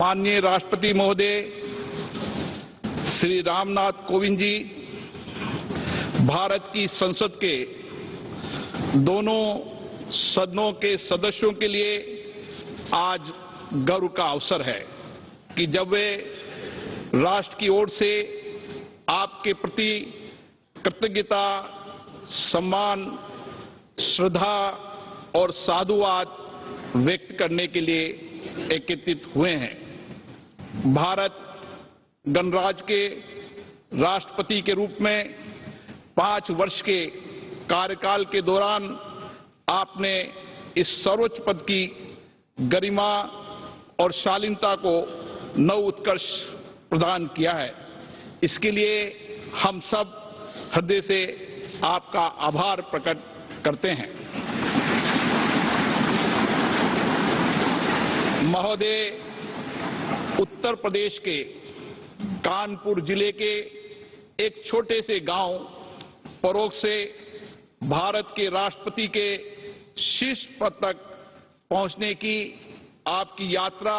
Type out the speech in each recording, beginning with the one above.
माननीय राष्ट्रपति महोदय श्री रामनाथ कोविंद जी, भारत की संसद के दोनों सदनों के सदस्यों के लिए आज गर्व का अवसर है कि जब वे राष्ट्र की ओर से आपके प्रति कृतज्ञता, सम्मान, श्रद्धा और साधुवाद व्यक्त करने के लिए एकत्रित हुए हैं। भारत गणराज्य के राष्ट्रपति के रूप में 5 वर्ष के कार्यकाल के दौरान आपने इस सर्वोच्च पद की गरिमा और शालीनता को नव उत्कर्ष प्रदान किया है। इसके लिए हम सब हृदय से आपका आभार प्रकट करते हैं। महोदय, उत्तर प्रदेश के कानपुर जिले के एक छोटे से गांव परोग से भारत के राष्ट्रपति के शीर्ष पद तक पहुंचने की आपकी यात्रा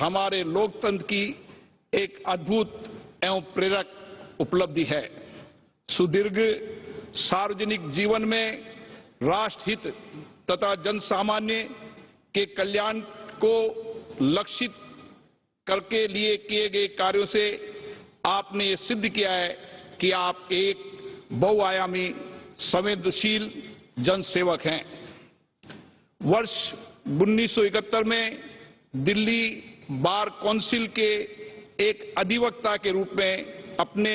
हमारे लोकतंत्र की एक अद्भुत एवं प्रेरक उपलब्धि है। सुदीर्घ सार्वजनिक जीवन में राष्ट्रहित तथा जनसामान्य के कल्याण को लक्षित करके लिए किए गए कार्यों से आपने ये सिद्ध किया है कि आप एक बहुआयामी संवेदनशील जनसेवक हैं। वर्ष 1971 में दिल्ली बार काउंसिल के एक अधिवक्ता के रूप में अपने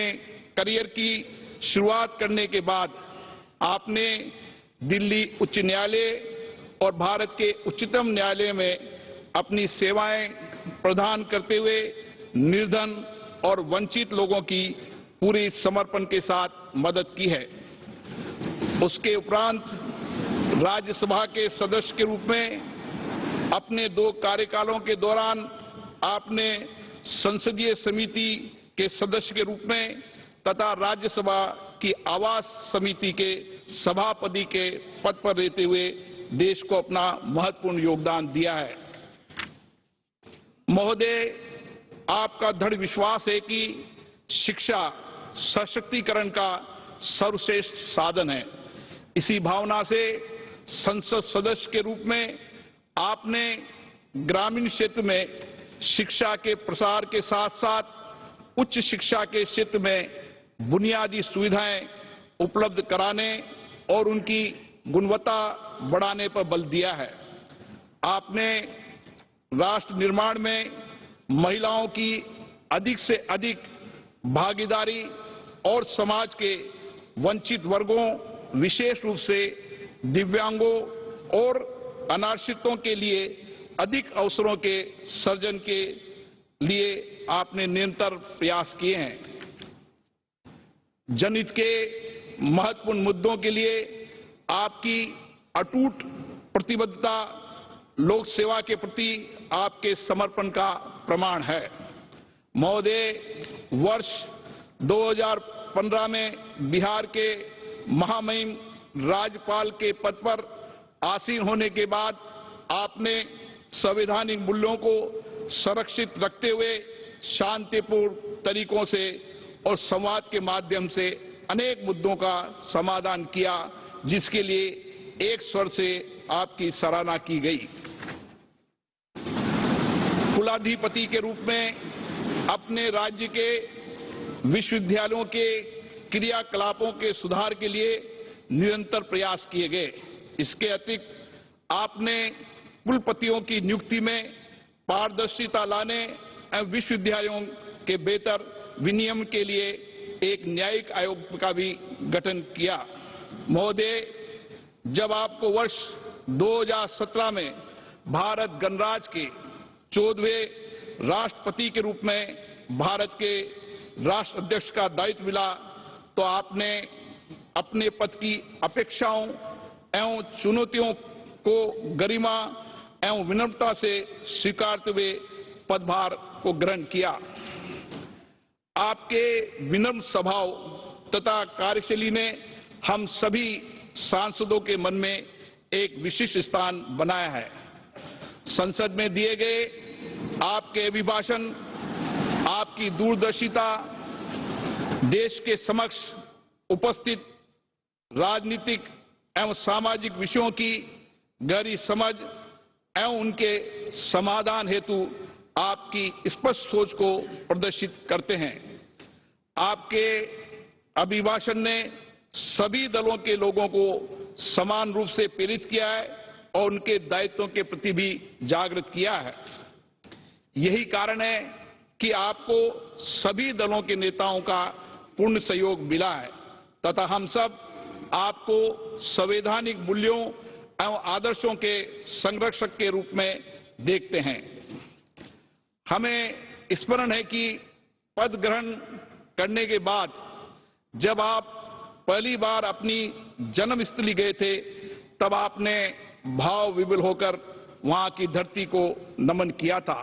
करियर की शुरुआत करने के बाद आपने दिल्ली उच्च न्यायालय और भारत के उच्चतम न्यायालय में अपनी सेवाएं प्रदान करते हुए निर्धन और वंचित लोगों की पूरी समर्पण के साथ मदद की है। उसके उपरांत राज्यसभा के सदस्य के रूप में अपने 2 कार्यकालों के दौरान आपने संसदीय समिति के सदस्य के रूप में तथा राज्यसभा की आवास समिति के सभापति के पद पर रहते हुए देश को अपना महत्वपूर्ण योगदान दिया है। महोदय, आपका दृढ़ विश्वास है कि शिक्षा सशक्तिकरण का सर्वश्रेष्ठ साधन है। इसी भावना से संसद सदस्य के रूप में आपने ग्रामीण क्षेत्र में शिक्षा के प्रसार के साथ साथ उच्च शिक्षा के क्षेत्र में बुनियादी सुविधाएं उपलब्ध कराने और उनकी गुणवत्ता बढ़ाने पर बल दिया है। आपने राष्ट्र निर्माण में महिलाओं की अधिक से अधिक भागीदारी और समाज के वंचित वर्गों, विशेष रूप से दिव्यांगों और अनाश्रितों के लिए अधिक अवसरों के सृजन के लिए आपने निरंतर प्रयास किए हैं। जनहित के महत्वपूर्ण मुद्दों के लिए आपकी अटूट प्रतिबद्धता लोक सेवा के प्रति आपके समर्पण का प्रमाण है। महोदय, वर्ष 2015 में बिहार के महामहिम राज्यपाल के पद पर आसीन होने के बाद आपने संवैधानिक मूल्यों को संरक्षित रखते हुए शांतिपूर्ण तरीकों से और संवाद के माध्यम से अनेक मुद्दों का समाधान किया, जिसके लिए एक स्वर से आपकी सराहना की गई। कुलाधिपति के रूप में अपने राज्य के विश्वविद्यालयों के क्रियाकलापों के सुधार के लिए निरंतर प्रयास किए गए। इसके अतिरिक्त आपने कुलपतियों की नियुक्ति में पारदर्शिता लाने एवं विश्वविद्यालयों के बेहतर विनियमन के लिए एक न्यायिक आयोग का भी गठन किया। महोदय, जब आपको वर्ष 2017 में भारत गणराज्य के 14वें राष्ट्रपति के रूप में भारत के राष्ट्र अध्यक्ष का दायित्व मिला, तो आपने अपने पद की अपेक्षाओं एवं चुनौतियों को गरिमा एवं विनम्रता से स्वीकारते हुए पदभार को ग्रहण किया। आपके विनम्र स्वभाव तथा कार्यशैली ने हम सभी सांसदों के मन में एक विशिष्ट स्थान बनाया है। संसद में दिए गए आपके अभिभाषण, आपकी दूरदर्शिता देश के समक्ष उपस्थित राजनीतिक एवं सामाजिक विषयों की गहरी समझ एवं उनके समाधान हेतु आपकी स्पष्ट सोच को प्रदर्शित करते हैं। आपके अभिभाषण ने सभी दलों के लोगों को समान रूप से प्रेरित किया है और उनके दायित्वों के प्रति भी जागृत किया है। यही कारण है कि आपको सभी दलों के नेताओं का पूर्ण सहयोग मिला है तथा हम सब आपको संवैधानिक मूल्यों एवं आदर्शों के संरक्षक के रूप में देखते हैं। हमें स्मरण है कि पद ग्रहण करने के बाद जब आप पहली बार अपनी जन्मस्थली गए थे, तब आपने भाव विभोर होकर वहां की धरती को नमन किया था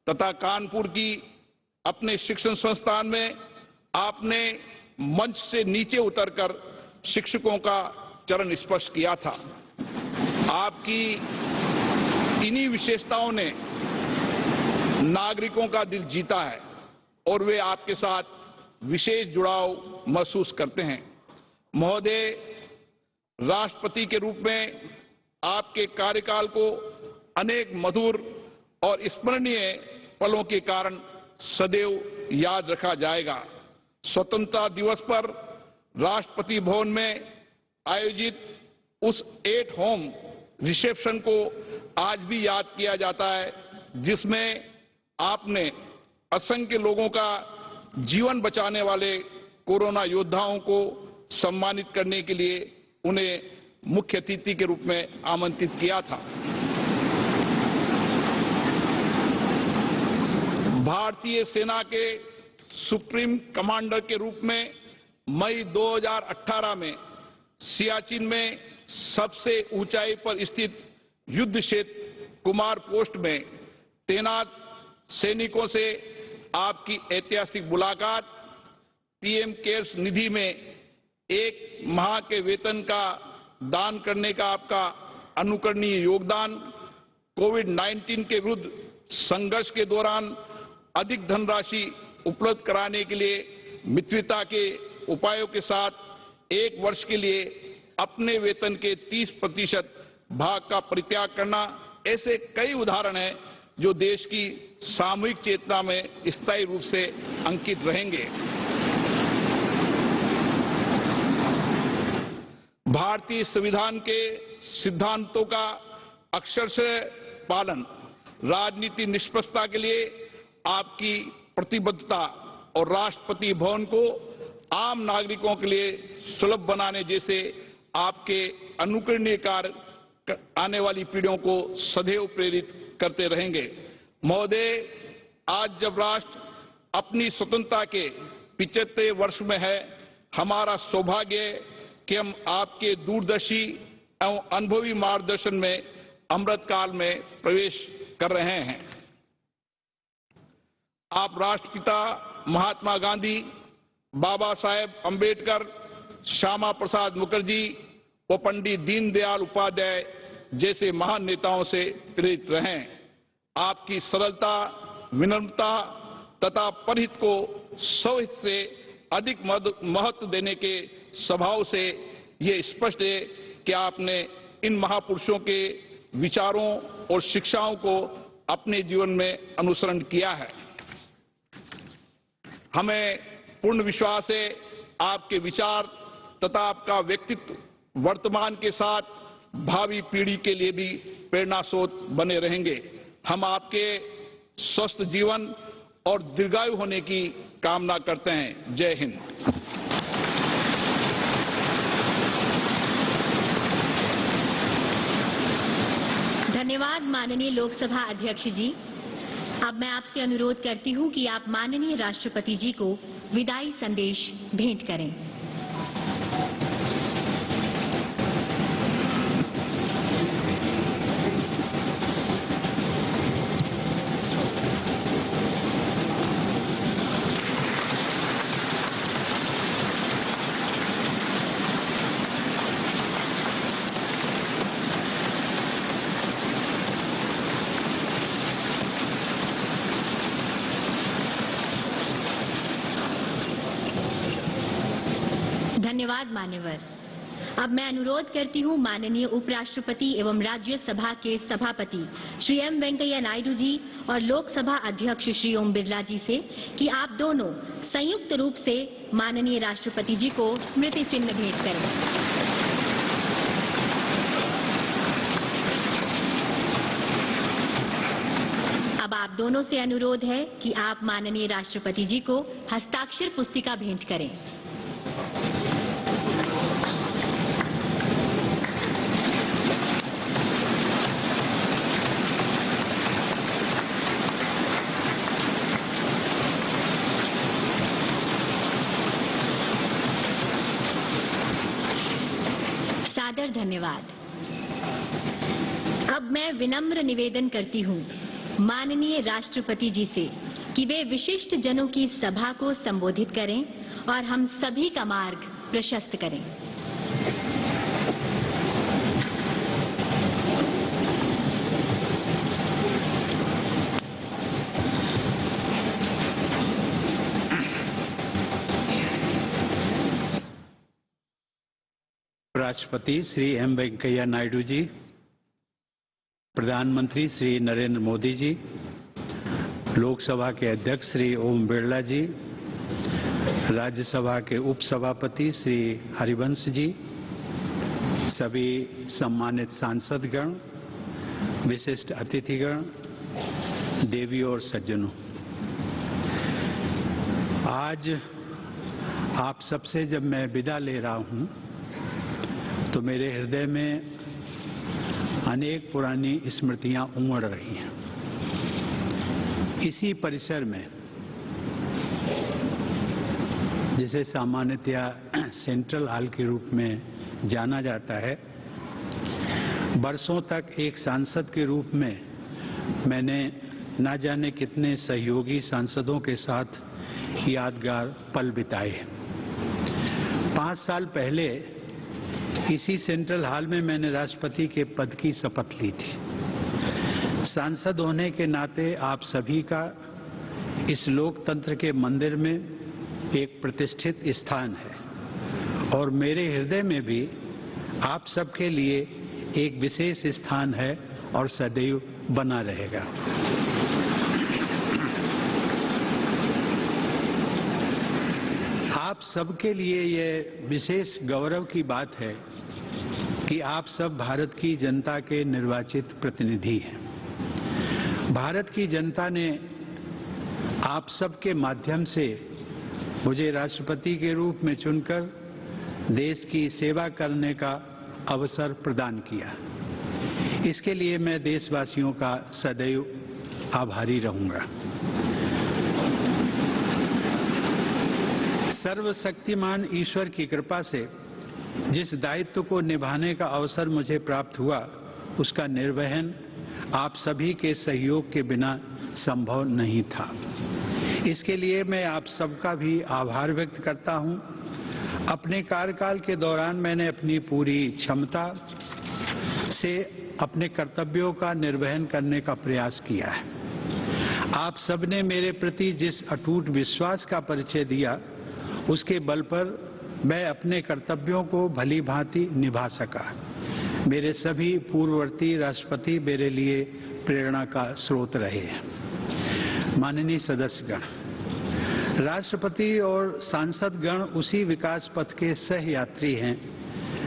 तथा कानपुर की अपने शिक्षण संस्थान में आपने मंच से नीचे उतरकर शिक्षकों का चरण स्पर्श किया था। आपकी इन्हीं विशेषताओं ने नागरिकों का दिल जीता है और वे आपके साथ विशेष जुड़ाव महसूस करते हैं। महोदय, राष्ट्रपति के रूप में आपके कार्यकाल को अनेक मधुर और स्मरणीय पलों के कारण सदैव याद रखा जाएगा। स्वतंत्रता दिवस पर राष्ट्रपति भवन में आयोजित उस एट होम रिसेप्शन को आज भी याद किया जाता है, जिसमें आपने असंख्य लोगों का जीवन बचाने वाले कोरोना योद्धाओं को सम्मानित करने के लिए उन्हें मुख्य अतिथि के रूप में आमंत्रित किया था। भारतीय सेना के सुप्रीम कमांडर के रूप में मई 2018 में सियाचिन में सबसे ऊंचाई पर स्थित युद्ध क्षेत्र कुमार पोस्ट में तैनात सैनिकों से आपकी ऐतिहासिक मुलाकात, पीएम केयर्स निधि में 1 माह के वेतन का दान करने का आपका अनुकरणीय योगदान, कोविड-19 के विरुद्ध संघर्ष के दौरान अधिक धनराशि उपलब्ध कराने के लिए मित्रता के उपायों के साथ 1 वर्ष के लिए अपने वेतन के 30% भाग का परित्याग करना, ऐसे कई उदाहरण हैं जो देश की सामूहिक चेतना में स्थायी रूप से अंकित रहेंगे। भारतीय संविधान के सिद्धांतों का अक्षरशः पालन, राजनीति निष्पक्षता के लिए आपकी प्रतिबद्धता और राष्ट्रपति भवन को आम नागरिकों के लिए सुलभ बनाने जैसे आपके अनुकरणीय कार्य आने वाली पीढ़ियों को सदैव प्रेरित करते रहेंगे। महोदय, आज जब राष्ट्र अपनी स्वतंत्रता के 75वें वर्ष में है, हमारा सौभाग्य है कि हम आपके दूरदर्शी एवं अनुभवी मार्गदर्शन में अमृतकाल में प्रवेश कर रहे हैं। आप राष्ट्रपिता महात्मा गांधी, बाबा साहेब अंबेडकर, श्यामा प्रसाद मुखर्जी और पंडित दीनदयाल उपाध्याय जैसे महान नेताओं से प्रेरित रहे। आपकी सरलता, विनम्रता तथा परहित को स्वहित से अधिक महत्व देने के स्वभाव से ये स्पष्ट है कि आपने इन महापुरुषों के विचारों और शिक्षाओं को अपने जीवन में अनुसरण किया है। हमें पूर्ण विश्वास है आपके विचार तथा आपका व्यक्तित्व वर्तमान के साथ भावी पीढ़ी के लिए भी प्रेरणा स्रोत बने रहेंगे। हम आपके स्वस्थ जीवन और दीर्घायु होने की कामना करते हैं। जय हिंद। धन्यवाद माननीय लोकसभा अध्यक्ष जी। अब मैं आपसे अनुरोध करती हूं कि आप माननीय राष्ट्रपति जी को विदाई संदेश भेंट करें। धन्यवाद मान्यवर। अब मैं अनुरोध करती हूँ माननीय उपराष्ट्रपति एवं राज्यसभा के सभापति श्री एम वेंकैया नायडू जी और लोकसभा अध्यक्ष श्री ओम बिरला जी से कि आप दोनों संयुक्त रूप से माननीय राष्ट्रपति जी को स्मृति चिन्ह भेंट करें। अब आप दोनों से अनुरोध है कि आप माननीय राष्ट्रपति जी को हस्ताक्षर पुस्तिका भेंट करें। सादर धन्यवाद। अब मैं विनम्र निवेदन करती हूँ माननीय राष्ट्रपति जी से कि वे विशिष्ट जनों की सभा को संबोधित करें और हम सभी का मार्ग प्रशस्त करें। राष्ट्रपति श्री एम वेंकैया नायडू जी, प्रधानमंत्री श्री नरेंद्र मोदी जी, लोकसभा के अध्यक्ष श्री ओम बिरला जी, राज्यसभा के उपसभापति श्री हरिवंश जी, सभी सम्मानित सांसदगण, विशिष्ट अतिथिगण, देवी और सज्जनों, आज आप सबसे जब मैं विदा ले रहा हूं तो मेरे हृदय में अनेक पुरानी स्मृतियां उमड़ रही हैं। इसी परिसर में, जिसे सामान्यतया सेंट्रल हॉल के रूप में जाना जाता है, बरसों तक एक सांसद के रूप में मैंने न जाने कितने सहयोगी सांसदों के साथ यादगार पल बिताए। 5 साल पहले इसी सेंट्रल हॉल में मैंने राष्ट्रपति के पद की शपथ ली थी। सांसद होने के नाते आप सभी का इस लोकतंत्र के मंदिर में एक प्रतिष्ठित स्थान है और मेरे हृदय में भी आप सबके लिए एक विशेष स्थान है और सदैव बना रहेगा। आप सबके लिए यह विशेष गौरव की बात है कि आप सब भारत की जनता के निर्वाचित प्रतिनिधि हैं। भारत की जनता ने आप सबके माध्यम से मुझे राष्ट्रपति के रूप में चुनकर देश की सेवा करने का अवसर प्रदान किया। इसके लिए मैं देशवासियों का सदैव आभारी रहूंगा। सर्वशक्तिमान ईश्वर की कृपा से जिस दायित्व को निभाने का अवसर मुझे प्राप्त हुआ, उसका निर्वहन आप सभी के सहयोग के बिना संभव नहीं था। इसके लिए मैं आप सबका भी आभार व्यक्त करता हूं। अपने कार्यकाल के दौरान मैंने अपनी पूरी क्षमता से अपने कर्तव्यों का निर्वहन करने का प्रयास किया है। आप सबने मेरे प्रति जिस अटूट विश्वास का परिचय दिया, उसके बल पर मैं अपने कर्तव्यों को भली भांति निभा सका। मेरे सभी पूर्ववर्ती राष्ट्रपति मेरे लिए प्रेरणा का स्रोत रहे हैं। माननीय सदस्यगण, राष्ट्रपति और सांसदगण उसी विकास पथ के सहयात्री हैं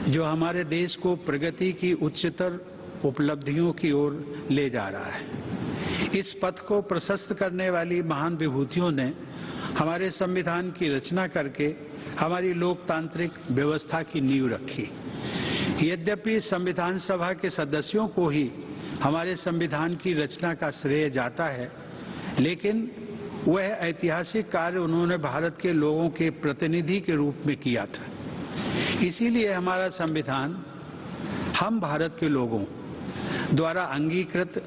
जो हमारे देश को प्रगति की उच्चतर उपलब्धियों की ओर ले जा रहा है। इस पथ को प्रशस्त करने वाली महान विभूतियों ने हमारे संविधान की रचना करके हमारी लोकतांत्रिक व्यवस्था की नींव रखी। यद्यपि संविधान सभा के सदस्यों को ही हमारे संविधान की रचना का श्रेय जाता है, लेकिन वह ऐतिहासिक कार्य उन्होंने भारत के लोगों के प्रतिनिधि के रूप में किया था। इसीलिए हमारा संविधान हम भारत के लोगों द्वारा अंगीकृत,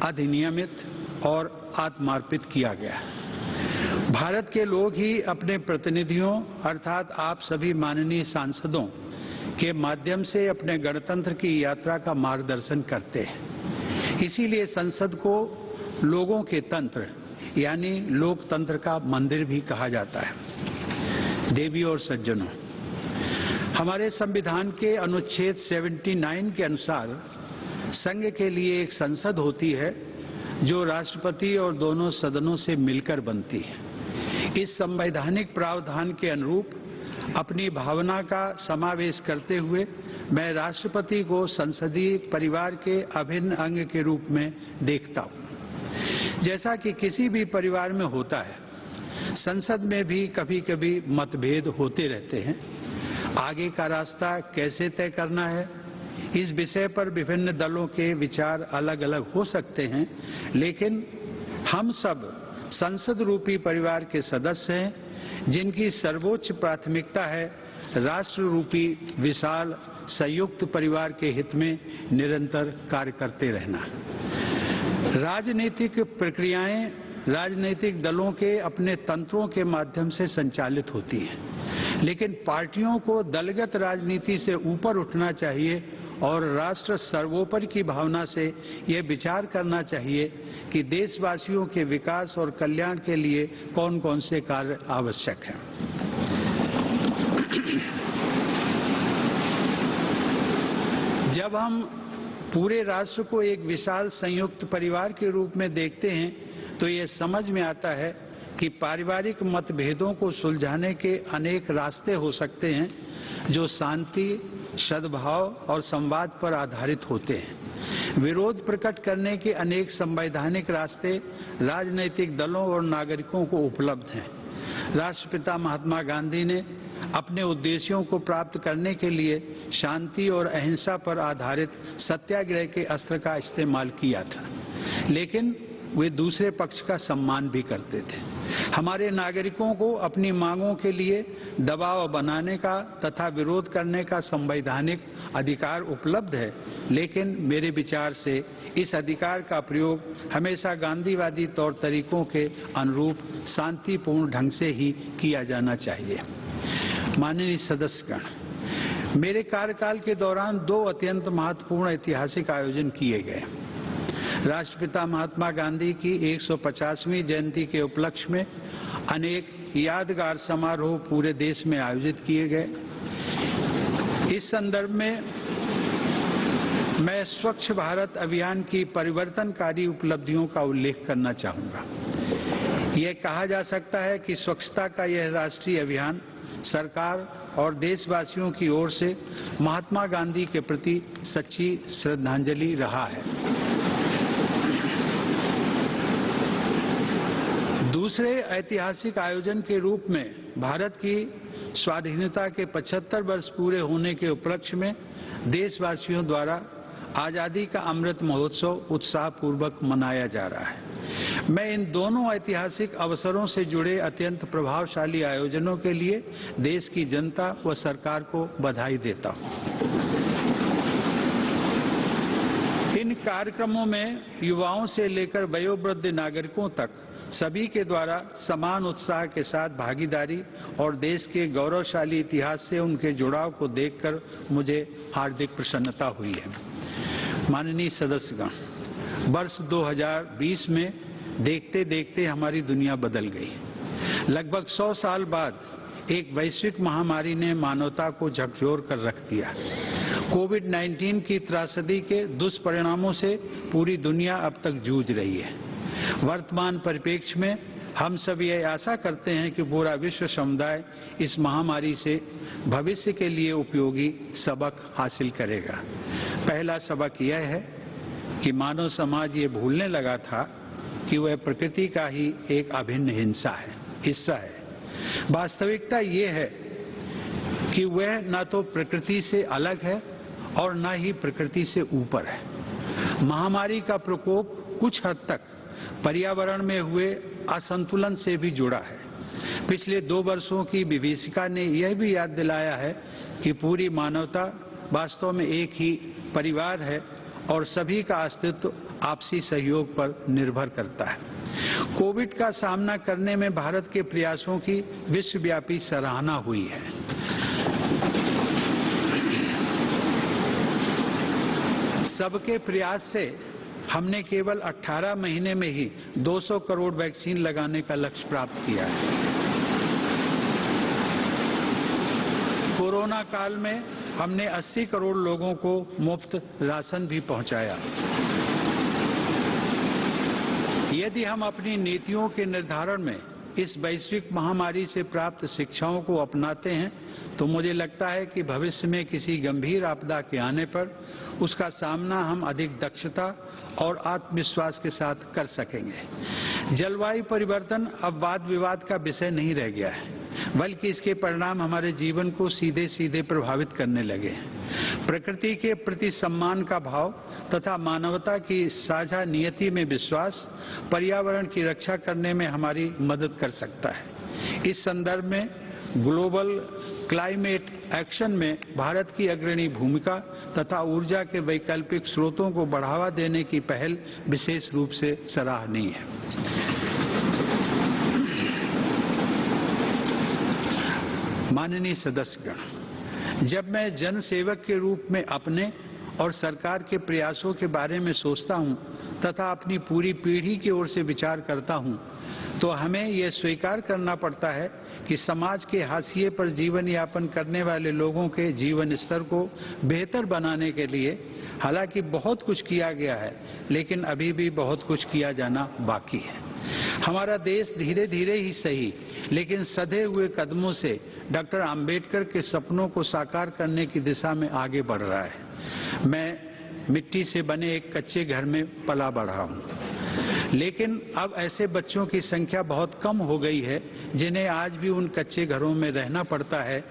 अधिनियमित और आत्मार्पित किया गया। भारत के लोग ही अपने प्रतिनिधियों अर्थात आप सभी माननीय सांसदों के माध्यम से अपने गणतंत्र की यात्रा का मार्गदर्शन करते हैं। इसीलिए संसद को लोगों के तंत्र यानी लोकतंत्र का मंदिर भी कहा जाता है। देवी और सज्जनों, हमारे संविधान के अनुच्छेद 79 के अनुसार संघ के लिए एक संसद होती है जो राष्ट्रपति और दोनों सदनों से मिलकर बनती है। इस संवैधानिक प्रावधान के अनुरूप अपनी भावना का समावेश करते हुए मैं राष्ट्रपति को संसदीय परिवार के अभिन्न अंग के रूप में देखता हूं। जैसा कि किसी भी परिवार में होता है, संसद में भी कभी कभी मतभेद होते रहते हैं। आगे का रास्ता कैसे तय करना है, इस विषय पर विभिन्न दलों के विचार अलग अलग हो सकते हैं, लेकिन हम सब संसद रूपी परिवार के सदस्य हैं जिनकी सर्वोच्च प्राथमिकता है राष्ट्र रूपी विशाल संयुक्त परिवार के हित में निरंतर कार्य करते रहना। राजनीतिक प्रक्रियाएं राजनीतिक दलों के अपने तंत्रों के माध्यम से संचालित होती हैं, लेकिन पार्टियों को दलगत राजनीति से ऊपर उठना चाहिए और राष्ट्र सर्वोपरि की भावना से यह विचार करना चाहिए कि देशवासियों के विकास और कल्याण के लिए कौन कौन से कार्य आवश्यक हैं। जब हम पूरे राष्ट्र को एक विशाल संयुक्त परिवार के रूप में देखते हैं तो ये समझ में आता है कि पारिवारिक मतभेदों को सुलझाने के अनेक रास्ते हो सकते हैं जो शांति, सद्भाव और संवाद पर आधारित होते हैं। विरोध प्रकट करने के अनेक संवैधानिक रास्ते राजनीतिक दलों और नागरिकों को उपलब्ध हैं। राष्ट्रपिता महात्मा गांधी ने अपने उद्देश्यों को प्राप्त करने के लिए शांति और अहिंसा पर आधारित सत्याग्रह के अस्त्र का इस्तेमाल किया था, लेकिन वे दूसरे पक्ष का सम्मान भी करते थे। हमारे नागरिकों को अपनी मांगों के लिए दबाव बनाने का तथा विरोध करने का संवैधानिक अधिकार उपलब्ध है, लेकिन मेरे विचार से इस अधिकार का प्रयोग हमेशा गांधीवादी तौर तरीकों के अनुरूप शांतिपूर्ण ढंग से ही किया जाना चाहिए। माननीय सदस्यगण, मेरे कार्यकाल के दौरान दो अत्यंत महत्वपूर्ण ऐतिहासिक आयोजन किए गए। राष्ट्रपिता महात्मा गांधी की 150वीं जयंती के उपलक्ष्य में अनेक यादगार समारोह पूरे देश में आयोजित किए गए। इस संदर्भ में मैं स्वच्छ भारत अभियान की परिवर्तनकारी उपलब्धियों का उल्लेख करना चाहूंगा। यह कहा जा सकता है कि स्वच्छता का यह राष्ट्रीय अभियान सरकार और देशवासियों की ओर से महात्मा गांधी के प्रति सच्ची श्रद्धांजलि रहा है। दूसरे ऐतिहासिक आयोजन के रूप में भारत की स्वाधीनता के 75 वर्ष पूरे होने के उपलक्ष्य में देशवासियों द्वारा आजादी का अमृत महोत्सव उत्साहपूर्वक मनाया जा रहा है। मैं इन दोनों ऐतिहासिक अवसरों से जुड़े अत्यंत प्रभावशाली आयोजनों के लिए देश की जनता व सरकार को बधाई देता हूं। इन कार्यक्रमों में युवाओं से लेकर वयोवृद्ध नागरिकों तक सभी के द्वारा समान उत्साह के साथ भागीदारी और देश के गौरवशाली इतिहास से उनके जुड़ाव को देखकर मुझे हार्दिक प्रसन्नता हुई है। माननीय सदस्यगण, वर्ष 2020 में देखते देखते हमारी दुनिया बदल गई। लगभग 100 साल बाद एक वैश्विक महामारी ने मानवता को झकझोर कर रख दिया। कोविड-19 की त्रासदी के दुष्परिणामों से पूरी दुनिया अब तक जूझ रही है। वर्तमान परिप्रेक्ष्य में हम सब ये आशा करते हैं कि पूरा विश्व समुदाय इस महामारी से भविष्य के लिए उपयोगी सबक हासिल करेगा। पहला सबक यह है कि मानव समाज ये भूलने लगा था कि वह प्रकृति का ही एक अभिन्न हिस्सा है। वास्तविकता ये है कि वह न तो प्रकृति से अलग है और न ही प्रकृति से ऊपर है। महामारी का प्रकोप कुछ हद तक पर्यावरण में हुए असंतुलन से भी जुड़ा है। पिछले 2 वर्षों की विभीषिका ने यह भी याद दिलाया है कि पूरी मानवता वास्तव में एक ही परिवार है और सभी का अस्तित्व आपसी सहयोग पर निर्भर करता है। कोविड का सामना करने में भारत के प्रयासों की विश्वव्यापी सराहना हुई है। सबके प्रयास से हमने केवल 18 महीने में ही 200 करोड़ वैक्सीन लगाने का लक्ष्य प्राप्त किया है। कोरोना काल में हमने 80 करोड़ लोगों को मुफ्त राशन भी पहुंचाया। यदि हम अपनी नीतियों के निर्धारण में इस वैश्विक महामारी से प्राप्त शिक्षाओं को अपनाते हैं तो मुझे लगता है कि भविष्य में किसी गंभीर आपदा के आने पर उसका सामना हम अधिक दक्षता और आत्मविश्वास के साथ कर सकेंगे। जलवायु परिवर्तन अब वाद विवाद का विषय नहीं रह गया है, बल्कि इसके परिणाम हमारे जीवन को सीधे सीधे प्रभावित करने लगे हैं। प्रकृति के प्रति सम्मान का भाव तथा मानवता की साझा नियति में विश्वास पर्यावरण की रक्षा करने में हमारी मदद कर सकता है। इस संदर्भ में ग्लोबल क्लाइमेट एक्शन में भारत की अग्रणी भूमिका तथा ऊर्जा के वैकल्पिक स्रोतों को बढ़ावा देने की पहल विशेष रूप से सराहनीय है। माननीय सदस्यगण, जब मैं जन सेवक के रूप में अपने और सरकार के प्रयासों के बारे में सोचता हूं तथा अपनी पूरी पीढ़ी की ओर से विचार करता हूं तो हमें यह स्वीकार करना पड़ता है कि समाज के हाशिए पर जीवन यापन करने वाले लोगों के जीवन स्तर को बेहतर बनाने के लिए हालांकि बहुत कुछ किया गया है, लेकिन अभी भी बहुत कुछ किया जाना बाकी है। हमारा देश धीरे धीरे ही सही लेकिन सधे हुए कदमों से डॉक्टर आम्बेडकर के सपनों को साकार करने की दिशा में आगे बढ़ रहा है। मैं मिट्टी से बने एक कच्चे घर में पला बढ़ा हूं, लेकिन अब ऐसे बच्चों की संख्या बहुत कम हो गई है जिन्हें आज भी उन कच्चे घरों में रहना पड़ता है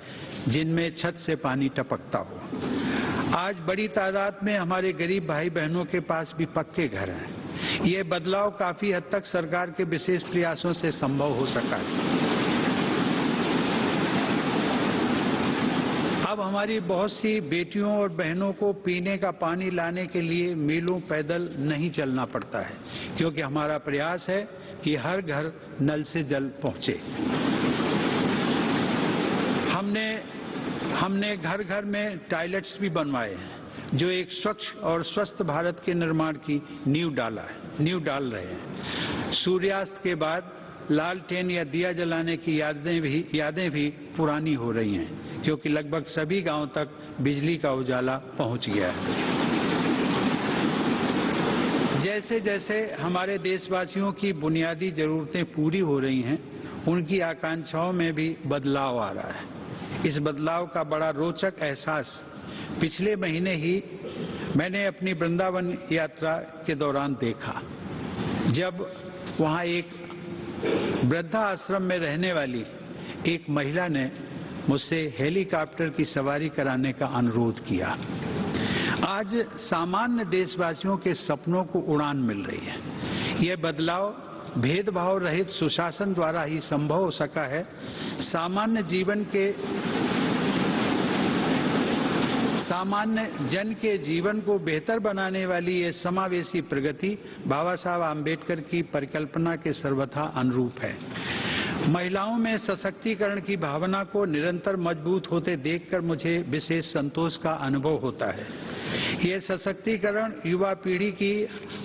जिनमें छत से पानी टपकता हो। आज बड़ी तादाद में हमारे गरीब भाई बहनों के पास भी पक्के घर हैं। ये बदलाव काफी हद तक सरकार के विशेष प्रयासों से संभव हो सका है। अब हमारी बहुत सी बेटियों और बहनों को पीने का पानी लाने के लिए मीलों पैदल नहीं चलना पड़ता है, क्योंकि हमारा प्रयास है कि हर घर नल से जल पहुंचे। हमने घर घर में टॉयलेट्स भी बनवाए हैं जो एक स्वच्छ और स्वस्थ भारत के निर्माण की नींव डाल रहे हैं। सूर्यास्त के बाद लालटेन या दिया जलाने की यादें भी पुरानी हो रही हैं, क्योंकि लगभग सभी गांवों तक बिजली का उजाला पहुंच गया है। जैसे जैसे हमारे देशवासियों की बुनियादी जरूरतें पूरी हो रही हैं, उनकी आकांक्षाओं में भी बदलाव आ रहा है। इस बदलाव का बड़ा रोचक एहसास पिछले महीने ही मैंने अपनी वृंदावन यात्रा के दौरान देखा, जब वहां एक वृद्धा आश्रम में रहने वाली एक महिला ने मुझसे हेलीकॉप्टर की सवारी कराने का अनुरोध किया। आज सामान्य देशवासियों के सपनों को उड़ान मिल रही है। यह बदलाव भेदभाव रहित सुशासन द्वारा ही संभव हो सका है। सामान्य जन के जीवन को बेहतर बनाने वाली ये समावेशी प्रगति बाबा साहब आम्बेडकर की परिकल्पना के सर्वथा अनुरूप है। महिलाओं में सशक्तिकरण की भावना को निरंतर मजबूत होते देखकर मुझे विशेष संतोष का अनुभव होता है। ये सशक्तिकरण युवा पीढ़ी की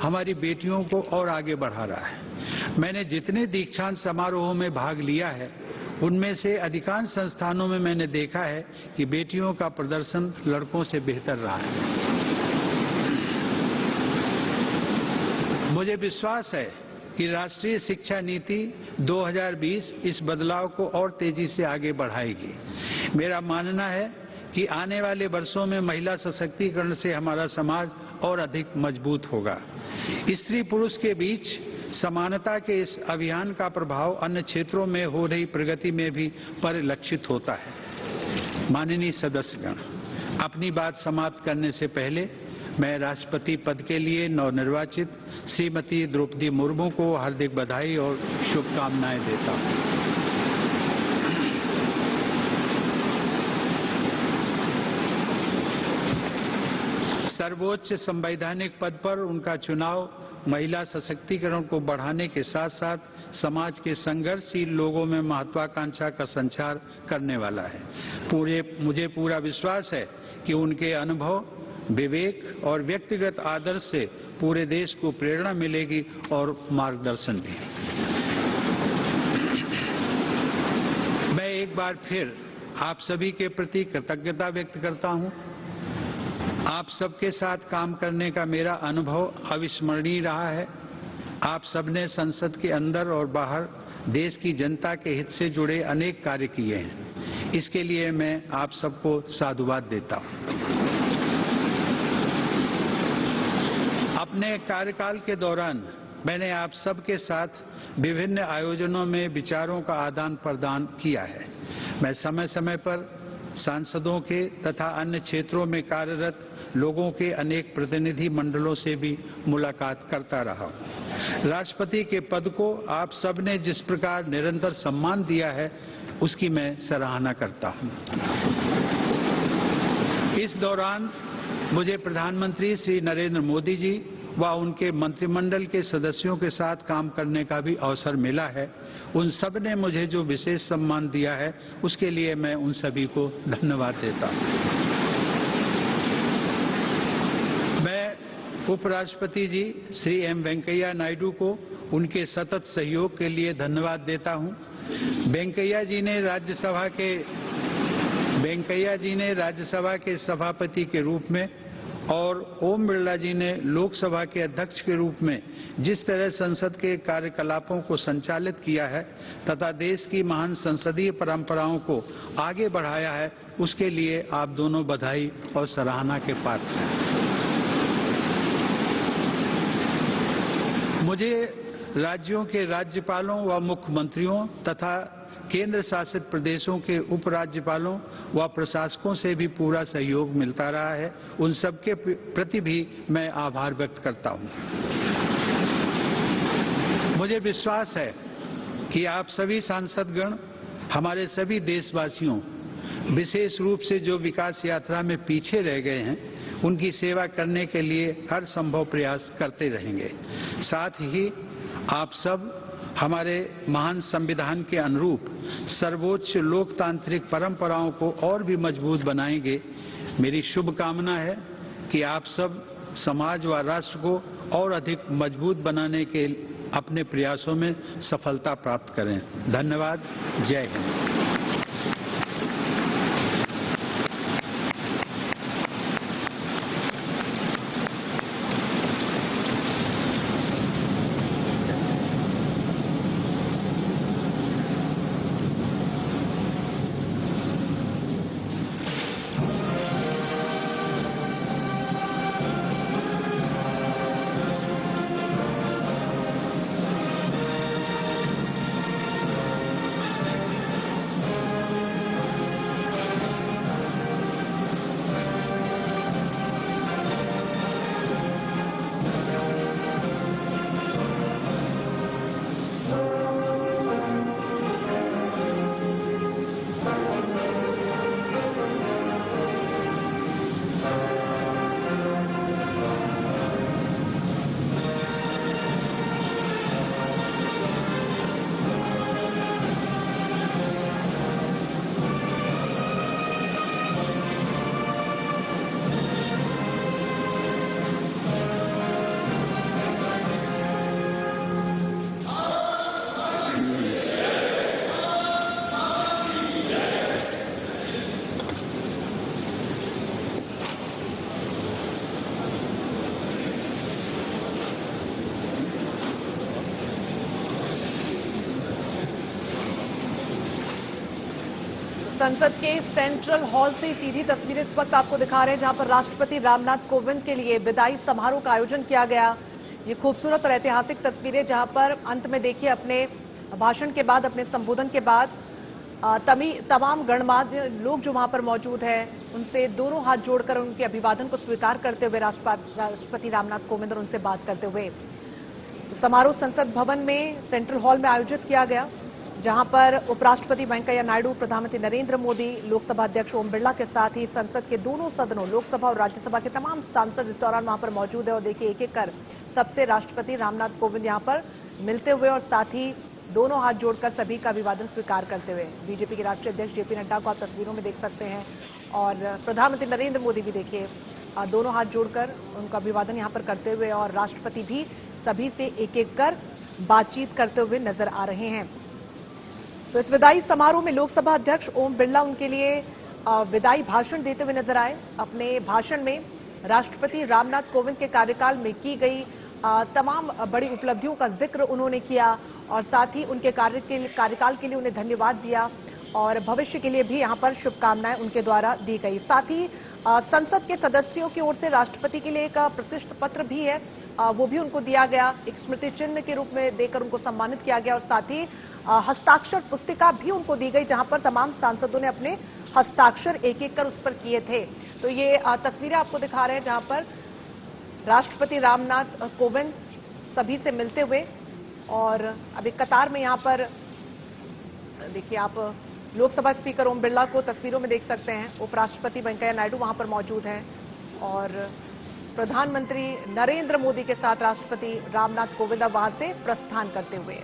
हमारी बेटियों को और आगे बढ़ा रहा है। मैंने जितने दीक्षांत समारोहों में भाग लिया है, उनमें से अधिकांश संस्थानों में मैंने देखा है कि बेटियों का प्रदर्शन लड़कों से बेहतर रहा है। मुझे विश्वास है कि राष्ट्रीय शिक्षा नीति 2020 इस बदलाव को और तेजी से आगे बढ़ाएगी। मेरा मानना है कि आने वाले वर्षों में महिला सशक्तिकरण से हमारा समाज और अधिक मजबूत होगा। स्त्री पुरुष के बीच समानता के इस अभियान का प्रभाव अन्य क्षेत्रों में हो रही प्रगति में भी परिलक्षित होता है। माननीय सदस्यगण, अपनी बात समाप्त करने से पहले मैं राष्ट्रपति पद के लिए नवनिर्वाचित श्रीमती द्रौपदी मुर्मू को हार्दिक बधाई और शुभकामनाएं देता हूं। सर्वोच्च संवैधानिक पद पर उनका चुनाव महिला सशक्तिकरण को बढ़ाने के साथ साथ समाज के संघर्षशील लोगों में महत्वाकांक्षा का संचार करने वाला है। मुझे पूरा विश्वास है कि उनके अनुभव, विवेक और व्यक्तिगत आदर्श से पूरे देश को प्रेरणा मिलेगी और मार्गदर्शन भी। मैं एक बार फिर आप सभी के प्रति कृतज्ञता व्यक्त करता हूं। आप सबके साथ काम करने का मेरा अनुभव अविस्मरणीय रहा है। आप सबने संसद के अंदर और बाहर देश की जनता के हित से जुड़े अनेक कार्य किए हैं। इसके लिए मैं आप सबको साधुवाद देता हूं। अपने कार्यकाल के दौरान मैंने आप सबके साथ विभिन्न आयोजनों में विचारों का आदान प्रदान किया है। मैं समय समय पर सांसदों के तथा अन्य क्षेत्रों में कार्यरत लोगों के अनेक प्रतिनिधि मंडलों से भी मुलाकात करता रहा हूं। राष्ट्रपति के पद को आप सबने जिस प्रकार निरंतर सम्मान दिया है उसकी मैं सराहना करता हूं। इस दौरान मुझे प्रधानमंत्री श्री नरेंद्र मोदी जी व उनके मंत्रिमंडल के सदस्यों के साथ काम करने का भी अवसर मिला है। उन सब ने मुझे जो विशेष सम्मान दिया है उसके लिए मैं उन सभी को धन्यवाद देता हूं। मैं उपराष्ट्रपति जी श्री एम वेंकैया नायडू को उनके सतत सहयोग के लिए धन्यवाद देता हूं। वेंकैया जी ने राज्यसभा के सभापति के रूप में और ओम बिरला जी ने लोकसभा के अध्यक्ष के रूप में जिस तरह संसद के कार्यकलापों को संचालित किया है तथा देश की महान संसदीय परंपराओं को आगे बढ़ाया है, उसके लिए आप दोनों बधाई और सराहना के पात्र हैं। मुझे राज्यों के राज्यपालों व मुख्यमंत्रियों तथा केंद्र शासित प्रदेशों के उपराज्यपालों व प्रशासकों से भी पूरा सहयोग मिलता रहा है। उन सबके प्रति भी मैं आभार व्यक्त करता हूं। मुझे विश्वास है कि आप सभी सांसदगण हमारे सभी देशवासियों, विशेष रूप से जो विकास यात्रा में पीछे रह गए हैं, उनकी सेवा करने के लिए हर संभव प्रयास करते रहेंगे। साथ ही आप सब हमारे महान संविधान के अनुरूप सर्वोच्च लोकतांत्रिक परंपराओं को और भी मजबूत बनाएंगे। मेरी शुभकामना है कि आप सब समाज व राष्ट्र को और अधिक मजबूत बनाने के अपने प्रयासों में सफलता प्राप्त करें। धन्यवाद। जय हिंद। संसद के सेंट्रल हॉल से सीधी तस्वीरें इस वक्त आपको दिखा रहे हैं, जहां पर राष्ट्रपति रामनाथ कोविंद के लिए विदाई समारोह का आयोजन किया गया। ये खूबसूरत और ऐतिहासिक तस्वीरें, जहां पर अंत में देखिए अपने भाषण के बाद, अपने संबोधन के बाद तमाम गणमान्य लोग जो वहां पर मौजूद हैं, उनसे दोनों हाथ जोड़कर उनके अभिवादन को स्वीकार करते हुए राष्ट्रपति रामनाथ कोविंद और उनसे बात करते हुए तो समारोह संसद भवन में सेंट्रल हॉल में आयोजित किया गया, जहां पर उपराष्ट्रपति वेंकैया नायडू, प्रधानमंत्री नरेंद्र मोदी, लोकसभा अध्यक्ष ओम बिरला के साथ ही संसद के दोनों सदनों, लोकसभा और राज्यसभा के तमाम सांसद इस दौरान वहां पर मौजूद है। और देखिए एक एक कर सबसे राष्ट्रपति रामनाथ कोविंद यहां पर मिलते हुए और साथ ही दोनों हाथ जोड़कर सभी का अभिवादन स्वीकार करते हुए। बीजेपी के राष्ट्रीय अध्यक्ष जेपी नड्डा को आप तस्वीरों में देख सकते हैं और प्रधानमंत्री नरेंद्र मोदी भी देखिए दोनों हाथ जोड़कर उनका अभिवादन यहां पर करते हुए और राष्ट्रपति भी सभी से एक एक कर बातचीत करते हुए नजर आ रहे हैं। तो इस विदाई समारोह में लोकसभा अध्यक्ष ओम बिरला उनके लिए विदाई भाषण देते हुए नजर आए। अपने भाषण में राष्ट्रपति रामनाथ कोविंद के कार्यकाल में की गई तमाम बड़ी उपलब्धियों का जिक्र उन्होंने किया और साथ ही उनके कार्यकाल के लिए उन्हें धन्यवाद दिया और भविष्य के लिए भी यहां पर शुभकामनाएं उनके द्वारा दी गई। साथ ही संसद के सदस्यों की ओर से राष्ट्रपति के लिए एक प्रशिष्ट पत्र भी है, वो भी उनको दिया गया, एक स्मृति चिन्ह के रूप में देकर उनको सम्मानित किया गया और साथ ही हस्ताक्षर पुस्तिका भी उनको दी गई, जहां पर तमाम सांसदों ने अपने हस्ताक्षर एक एक कर उस पर किए थे। तो ये तस्वीरें आपको दिखा रहे हैं जहां पर राष्ट्रपति रामनाथ कोविंद सभी से मिलते हुए और अभी कतार में यहां पर देखिए आप लोकसभा स्पीकर ओम बिरला को तस्वीरों में देख सकते हैं। उपराष्ट्रपति वेंकैया नायडू वहां पर मौजूद हैं और प्रधानमंत्री नरेंद्र मोदी के साथ राष्ट्रपति रामनाथ कोविंद अब वहां से प्रस्थान करते हुए।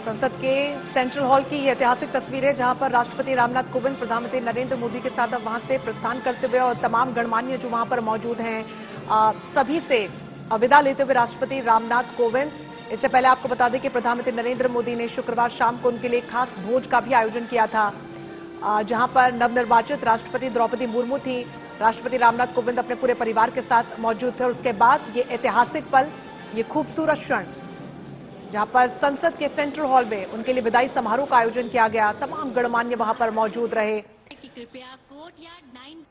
संसद के सेंट्रल हॉल की ये ऐतिहासिक तस्वीर है जहां पर राष्ट्रपति रामनाथ कोविंद प्रधानमंत्री नरेंद्र मोदी के साथ अब वहां से प्रस्थान करते हुए और तमाम गणमान्य जो वहां पर मौजूद हैं सभी से विदा लेते हुए राष्ट्रपति रामनाथ कोविंद। इससे पहले आपको बता दें कि प्रधानमंत्री नरेंद्र मोदी ने शुक्रवार शाम को उनके लिए खास भोज का भी आयोजन किया था, जहां पर नवनिर्वाचित राष्ट्रपति द्रौपदी मुर्मू थी। राष्ट्रपति रामनाथ कोविंद अपने पूरे परिवार के साथ मौजूद थे और उसके बाद ये ऐतिहासिक पल, ये खूबसूरत क्षण जहां पर संसद के सेंट्रल हॉल में उनके लिए विदाई समारोह का आयोजन किया गया, तमाम गणमान्य वहां पर मौजूद रहे। कृपया कोर्टयार्ड 9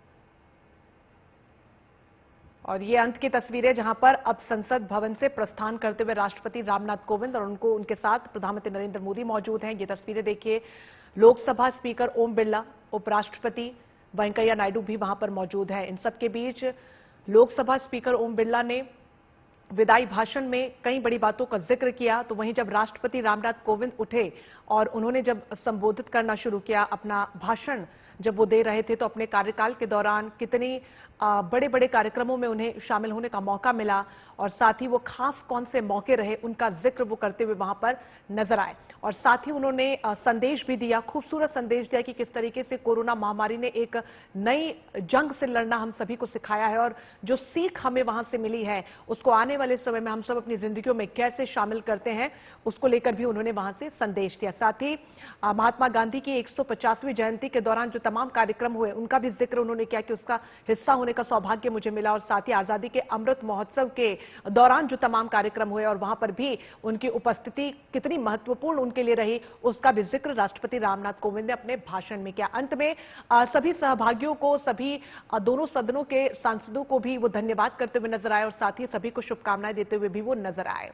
और ये अंत की तस्वीरें जहां पर अब संसद भवन से प्रस्थान करते हुए राष्ट्रपति रामनाथ कोविंद और उनके साथ प्रधानमंत्री नरेंद्र मोदी मौजूद हैं। ये तस्वीरें देखिए, लोकसभा स्पीकर ओम बिरला, उपराष्ट्रपति वेंकैया नायडू भी वहां पर मौजूद हैं। इन सबके बीच लोकसभा स्पीकर ओम बिरला ने विदाई भाषण में कई बड़ी बातों का जिक्र किया, तो वहीं जब राष्ट्रपति रामनाथ कोविंद उठे और उन्होंने जब संबोधित करना शुरू किया, अपना भाषण जब वो दे रहे थे, तो अपने कार्यकाल के दौरान कितनी बड़े बड़े कार्यक्रमों में उन्हें शामिल होने का मौका मिला और साथ ही वो खास कौन से मौके रहे उनका जिक्र वो करते हुए वहां पर नजर आए। और साथ ही उन्होंने संदेश भी दिया, खूबसूरत संदेश दिया कि किस तरीके से कोरोना महामारी ने एक नई जंग से लड़ना हम सभी को सिखाया है और जो सीख हमें वहां से मिली है उसको आने वाले समय में हम सब अपनी जिंदगियों में कैसे शामिल करते हैं, उसको लेकर भी उन्होंने वहां से संदेश दिया। साथ ही महात्मा गांधी की 150वीं जयंती के दौरान जो तमाम कार्यक्रम हुए उनका भी जिक्र उन्होंने किया कि उसका हिस्सा होने का सौभाग्य मुझे मिला और साथ ही आजादी के अमृत महोत्सव के दौरान जो तमाम कार्यक्रम हुए और वहां पर भी उनकी उपस्थिति कितनी महत्वपूर्ण उनके लिए रही, उसका भी जिक्र राष्ट्रपति रामनाथ कोविंद ने अपने भाषण में किया। अंत में सभी सहभागियों को, सभी दोनों सदनों के सांसदों को भी वो धन्यवाद करते हुए नजर आए और साथ ही सभी को शुभकामनाएं देते हुए भी वो नजर आए।